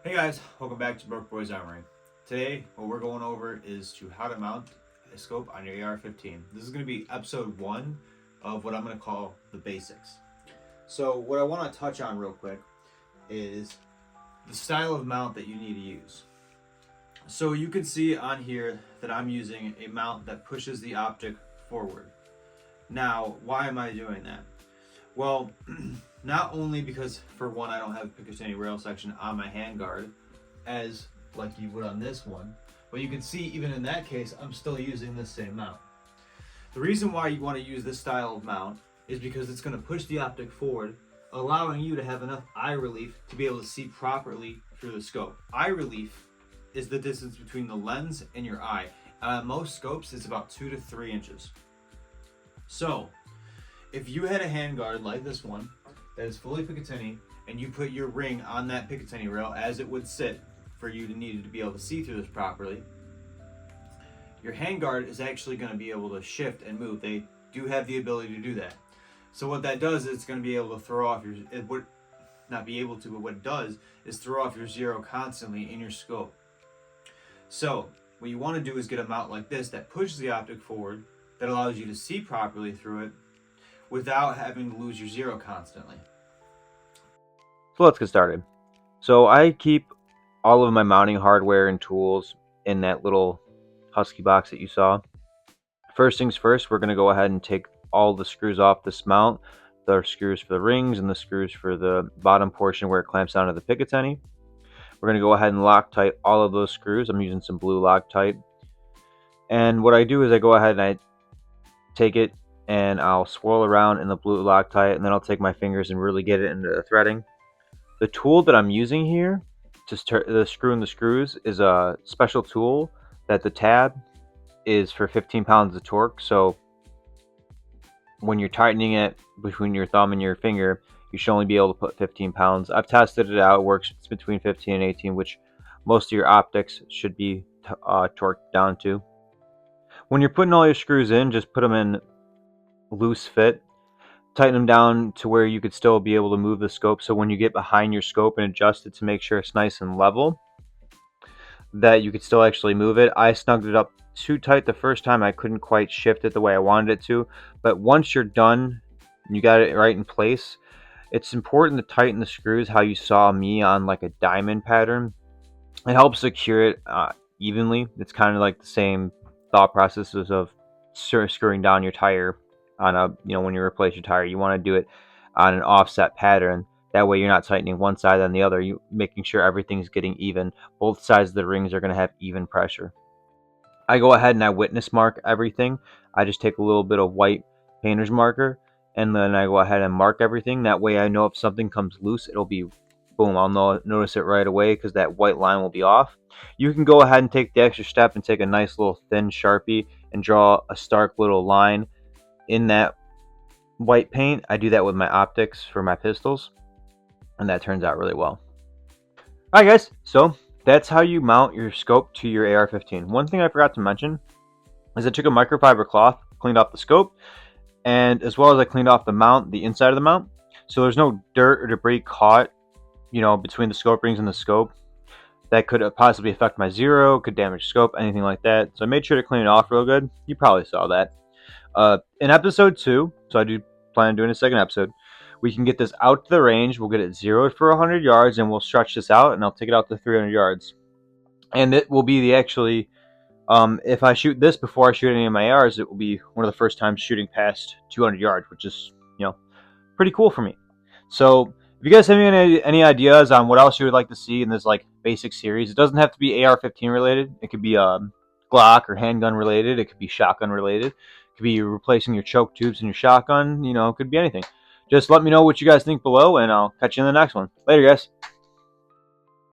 Hey guys, welcome back to Broke Boys Armory. Today, what we're going over is to how to mount a scope on your AR-15. This is going to be episode 1 of what I'm going to call the basics. So what I want to touch on real quick is the style of mount that you need to use. So you can see on here that I'm using a mount that pushes the optic forward. Now, why am I doing that? Well, not only because for one I don't have Picatinny rail section on my handguard as like you would on this one, but you can see even in that case I'm still using this same mount. The reason why you want to use this style of mount is because it's going to push the optic forward, allowing you to have enough eye relief to be able to see properly through the scope. Eye relief is the distance between the lens and your eye. Most scopes it's about 2 to 3 inches. So if you had a handguard like this one that is fully Picatinny and you put your ring on that Picatinny rail as it would sit for you to need to be able to see through this properly, your handguard is actually going to be able to shift and move. They do have the ability to do that. So what that does is it's going to be able to throw off your, it would not be able to, but what it does is throw off your zero constantly in your scope. So what you want to do is get a mount like this that pushes the optic forward, that allows you to see properly through it without having to lose your zero constantly. So let's get started. So I keep all of my mounting hardware and tools in that little husky box that you saw. First things first, we're going to go ahead and take all the screws off this mount. The screws for the rings and the screws for the bottom portion where it clamps onto the Picatinny. We're going to go ahead and Loctite all of those screws. I'm using some blue Loctite. And what I do is I go ahead and I take it and I'll swirl around in the blue Loctite, and then I'll take my fingers and really get it into the threading. The tool that I'm using here to screw in the screws is a special tool that the tab is for 15 pounds of torque. So when you're tightening it between your thumb and your finger, you should only be able to put 15 pounds. I've tested it out. It works. It's between 15 and 18, which most of your optics should be torqued down to. When you're putting all your screws in, just put them in loose fit. Tighten them down to where you could still be able to move the scope, so when you get behind your scope and adjust it to make sure it's nice and level, that you could still actually move it. I snugged it up too tight the first time. I couldn't quite shift it the way I wanted it to, but once you're done, you got it right in place, it's important to tighten the screws how you saw me on like a diamond pattern. It helps secure it evenly. It's kind of like the same thought processes of screwing down your tire on a, when you replace your tire, you want to do it on an offset pattern. That way you're not tightening one side and the other. You making sure everything's getting even. Both sides of the rings are going to have even pressure. I go ahead and I witness mark everything. I just take a little bit of white painter's marker and then I go ahead and mark everything. That way I know if something comes loose, it'll be boom, I'll notice it right away because that white line will be off. You can go ahead and take the extra step and take a nice little thin Sharpie and draw a stark little line in that white paint. I do that with my optics for my pistols, and that turns out really well. Alright guys, so that's how you mount your scope to your AR-15. One thing I forgot to mention is I took a microfiber cloth, cleaned off the scope, and as well as I cleaned off the mount, the inside of the mount, so there's no dirt or debris caught, between the scope rings and the scope that could possibly affect my zero, could damage scope, anything like that. So I made sure to clean it off real good. You probably saw that. In episode 2, so I do plan on doing a second episode, we can get this out to the range. We'll get it zeroed for 100 yards, and we'll stretch this out, and I'll take it out to 300 yards. And it will be if I shoot this before I shoot any of my ARs, it will be one of the first times shooting past 200 yards, which is, pretty cool for me. So if you guys have any ideas on what else you would like to see in this basic series, it doesn't have to be AR-15 related. It could be Glock or handgun related. It could be shotgun related. It could be replacing your choke tubes in your shotgun. It could be anything. Just let me know what you guys think below, and I'll catch you in the next one. Later, guys.